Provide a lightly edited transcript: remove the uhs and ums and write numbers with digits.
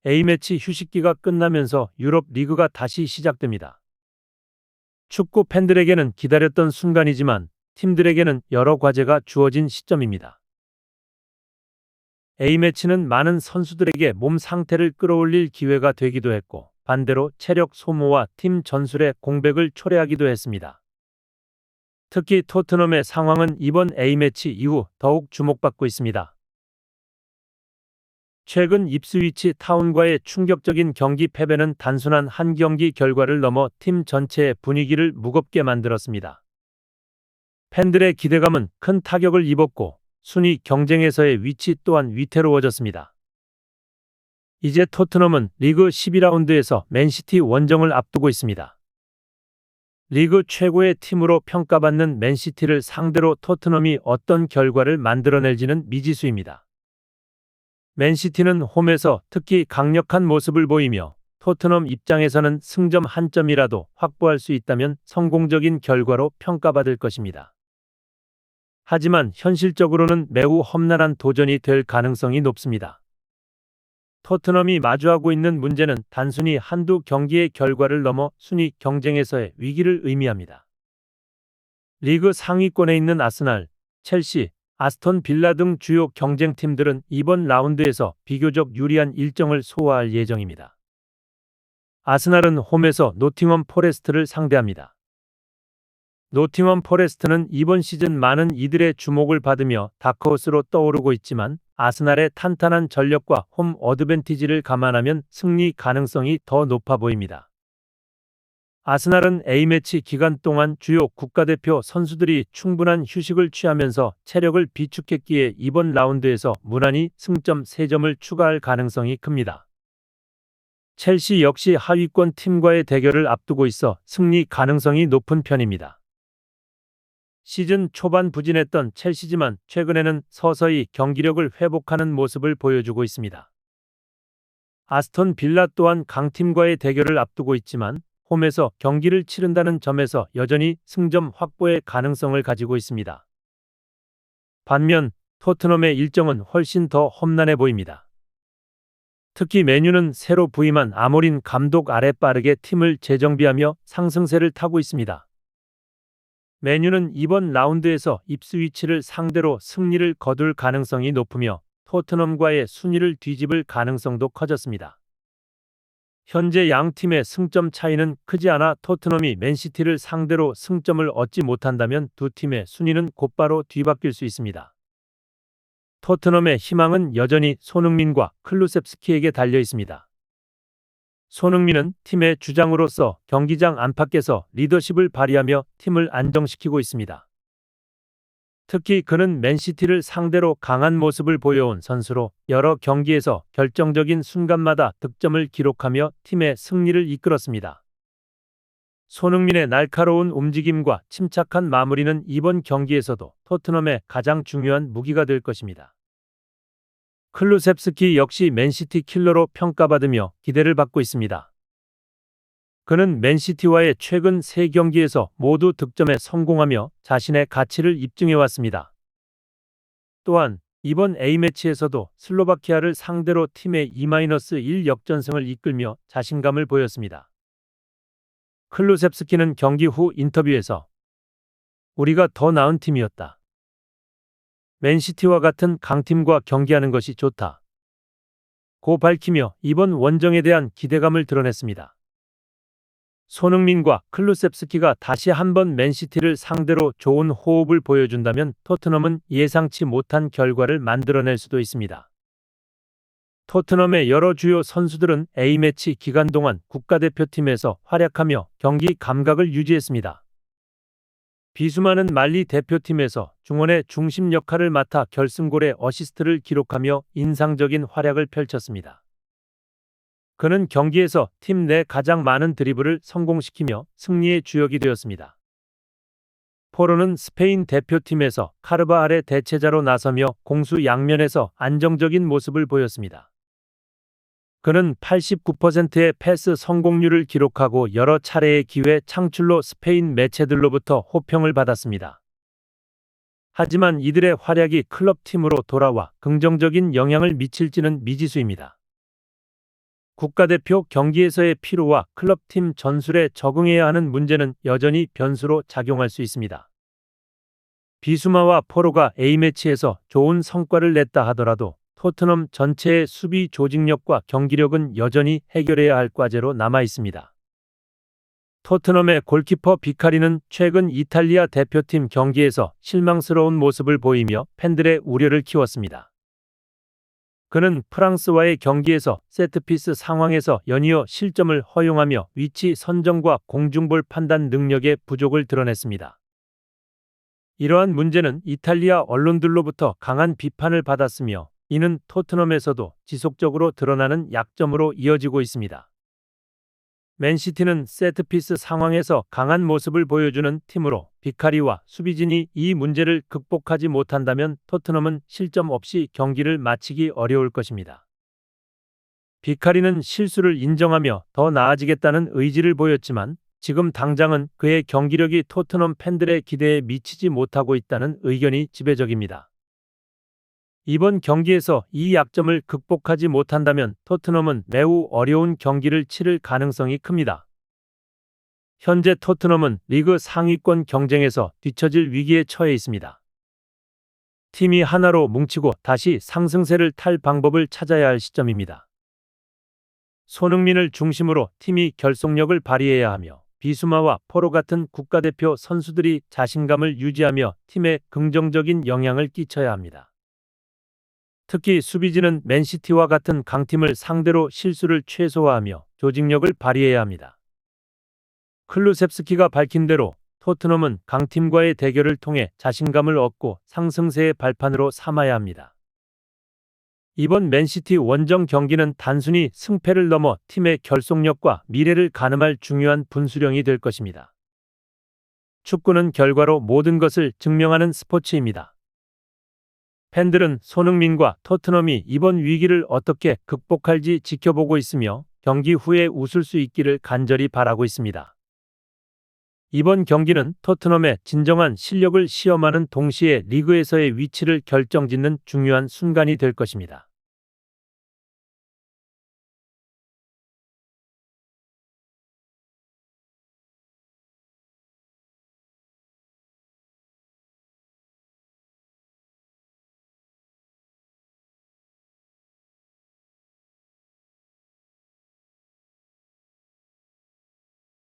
A매치 휴식기가 끝나면서 유럽 리그가 다시 시작됩니다. 축구 팬들에게는 기다렸던 순간이지만 팀들에게는 여러 과제가 주어진 시점입니다. A매치는 많은 선수들에게 몸 상태를 끌어올릴 기회가 되기도 했고, 반대로 체력 소모와 팀 전술의 공백을 초래하기도 했습니다. 특히 토트넘의 상황은 이번 A매치 이후 더욱 주목받고 있습니다. 최근 입스위치 타운과의 충격적인 경기 패배는 단순한 한 경기 결과를 넘어 팀 전체의 분위기를 무겁게 만들었습니다. 팬들의 기대감은 큰 타격을 입었고 순위 경쟁에서의 위치 또한 위태로워졌습니다. 이제 토트넘은 리그 12라운드에서 맨시티 원정을 앞두고 있습니다. 리그 최고의 팀으로 평가받는 맨시티를 상대로 토트넘이 어떤 결과를 만들어낼지는 미지수입니다. 맨시티는 홈에서 특히 강력한 모습을 보이며 토트넘 입장에서는 승점 한 점이라도 확보할 수 있다면 성공적인 결과로 평가받을 것입니다. 하지만 현실적으로는 매우 험난한 도전이 될 가능성이 높습니다. 토트넘이 마주하고 있는 문제는 단순히 한두 경기의 결과를 넘어 순위 경쟁에서의 위기를 의미합니다. 리그 상위권에 있는 아스날, 첼시, 아스톤 빌라 등 주요 경쟁팀들은 이번 라운드에서 비교적 유리한 일정을 소화할 예정입니다. 아스날은 홈에서 노팅엄 포레스트를 상대합니다. 노팅엄 포레스트는 이번 시즌 많은 이들의 주목을 받으며 다크호스로 떠오르고 있지만 아스날의 탄탄한 전력과 홈 어드밴티지를 감안하면 승리 가능성이 더 높아 보입니다. 아스날은 A매치 기간 동안 주요 국가대표 선수들이 충분한 휴식을 취하면서 체력을 비축했기에 이번 라운드에서 무난히 승점 3점을 추가할 가능성이 큽니다. 첼시 역시 하위권 팀과의 대결을 앞두고 있어 승리 가능성이 높은 편입니다. 시즌 초반 부진했던 첼시지만 최근에는 서서히 경기력을 회복하는 모습을 보여주고 있습니다. 아스톤 빌라 또한 강팀과의 대결을 앞두고 있지만 홈에서 경기를 치른다는 점에서 여전히 승점 확보의 가능성을 가지고 있습니다. 반면 토트넘의 일정은 훨씬 더 험난해 보입니다. 특히 맨유는 새로 부임한 아모린 감독 아래 빠르게 팀을 재정비하며 상승세를 타고 있습니다. 맨유는 이번 라운드에서 입스위치를 상대로 승리를 거둘 가능성이 높으며 토트넘과의 순위를 뒤집을 가능성도 커졌습니다. 현재 양 팀의 승점 차이는 크지 않아 토트넘이 맨시티를 상대로 승점을 얻지 못한다면 두 팀의 순위는 곧바로 뒤바뀔 수 있습니다. 토트넘의 희망은 여전히 손흥민과 클루셉스키에게 달려 있습니다. 손흥민은 팀의 주장으로서 경기장 안팎에서 리더십을 발휘하며 팀을 안정시키고 있습니다. 특히 그는 맨시티를 상대로 강한 모습을 보여온 선수로 여러 경기에서 결정적인 순간마다 득점을 기록하며 팀의 승리를 이끌었습니다. 손흥민의 날카로운 움직임과 침착한 마무리는 이번 경기에서도 토트넘의 가장 중요한 무기가 될 것입니다. 클루셉스키 역시 맨시티 킬러로 평가받으며 기대를 받고 있습니다. 그는 맨시티와의 최근 3경기에서 모두 득점에 성공하며 자신의 가치를 입증해왔습니다. 또한 이번 A매치에서도 슬로바키아를 상대로 팀의 2-1 역전승을 이끌며 자신감을 보였습니다. 클루셉스키는 경기 후 인터뷰에서 "우리가 더 나은 팀이었다. 맨시티와 같은 강팀과 경기하는 것이 좋다" 고 밝히며 이번 원정에 대한 기대감을 드러냈습니다. 손흥민과 클루셉스키가 다시 한번 맨시티를 상대로 좋은 호흡을 보여준다면 토트넘은 예상치 못한 결과를 만들어낼 수도 있습니다. 토트넘의 여러 주요 선수들은 A매치 기간 동안 국가대표팀에서 활약하며 경기 감각을 유지했습니다. 비수마는 말리 대표팀에서 중원의 중심 역할을 맡아 결승골에 어시스트를 기록하며 인상적인 활약을 펼쳤습니다. 그는 경기에서 팀 내 가장 많은 드리블을 성공시키며 승리의 주역이 되었습니다. 포로는 스페인 대표팀에서 카르바알의 대체자로 나서며 공수 양면에서 안정적인 모습을 보였습니다. 그는 89%의 패스 성공률을 기록하고 여러 차례의 기회 창출로 스페인 매체들로부터 호평을 받았습니다. 하지만 이들의 활약이 클럽팀으로 돌아와 긍정적인 영향을 미칠지는 미지수입니다. 국가대표 경기에서의 피로와 클럽팀 전술에 적응해야 하는 문제는 여전히 변수로 작용할 수 있습니다. 비수마와 포로가 A매치에서 좋은 성과를 냈다 하더라도 토트넘 전체의 수비 조직력과 경기력은 여전히 해결해야 할 과제로 남아 있습니다. 토트넘의 골키퍼 비카리는 최근 이탈리아 대표팀 경기에서 실망스러운 모습을 보이며 팬들의 우려를 키웠습니다. 그는 프랑스와의 경기에서 세트피스 상황에서 연이어 실점을 허용하며 위치 선정과 공중볼 판단 능력의 부족을 드러냈습니다. 이러한 문제는 이탈리아 언론들로부터 강한 비판을 받았으며 이는 토트넘에서도 지속적으로 드러나는 약점으로 이어지고 있습니다. 맨시티는 세트피스 상황에서 강한 모습을 보여주는 팀으로 비카리와 수비진이 이 문제를 극복하지 못한다면 토트넘은 실점 없이 경기를 마치기 어려울 것입니다. 비카리는 실수를 인정하며 더 나아지겠다는 의지를 보였지만 지금 당장은 그의 경기력이 토트넘 팬들의 기대에 미치지 못하고 있다는 의견이 지배적입니다. 이번 경기에서 이 약점을 극복하지 못한다면 토트넘은 매우 어려운 경기를 치를 가능성이 큽니다. 현재 토트넘은 리그 상위권 경쟁에서 뒤처질 위기에 처해 있습니다. 팀이 하나로 뭉치고 다시 상승세를 탈 방법을 찾아야 할 시점입니다. 손흥민을 중심으로 팀이 결속력을 발휘해야 하며 비수마와 포로 같은 국가대표 선수들이 자신감을 유지하며 팀에 긍정적인 영향을 끼쳐야 합니다. 특히 수비진은 맨시티와 같은 강팀을 상대로 실수를 최소화하며 조직력을 발휘해야 합니다. 클루셉스키가 밝힌 대로 토트넘은 강팀과의 대결을 통해 자신감을 얻고 상승세의 발판으로 삼아야 합니다. 이번 맨시티 원정 경기는 단순히 승패를 넘어 팀의 결속력과 미래를 가늠할 중요한 분수령이 될 것입니다. 축구는 결과로 모든 것을 증명하는 스포츠입니다. 팬들은 손흥민과 토트넘이 이번 위기를 어떻게 극복할지 지켜보고 있으며 경기 후에 웃을 수 있기를 간절히 바라고 있습니다. 이번 경기는 토트넘의 진정한 실력을 시험하는 동시에 리그에서의 위치를 결정짓는 중요한 순간이 될 것입니다.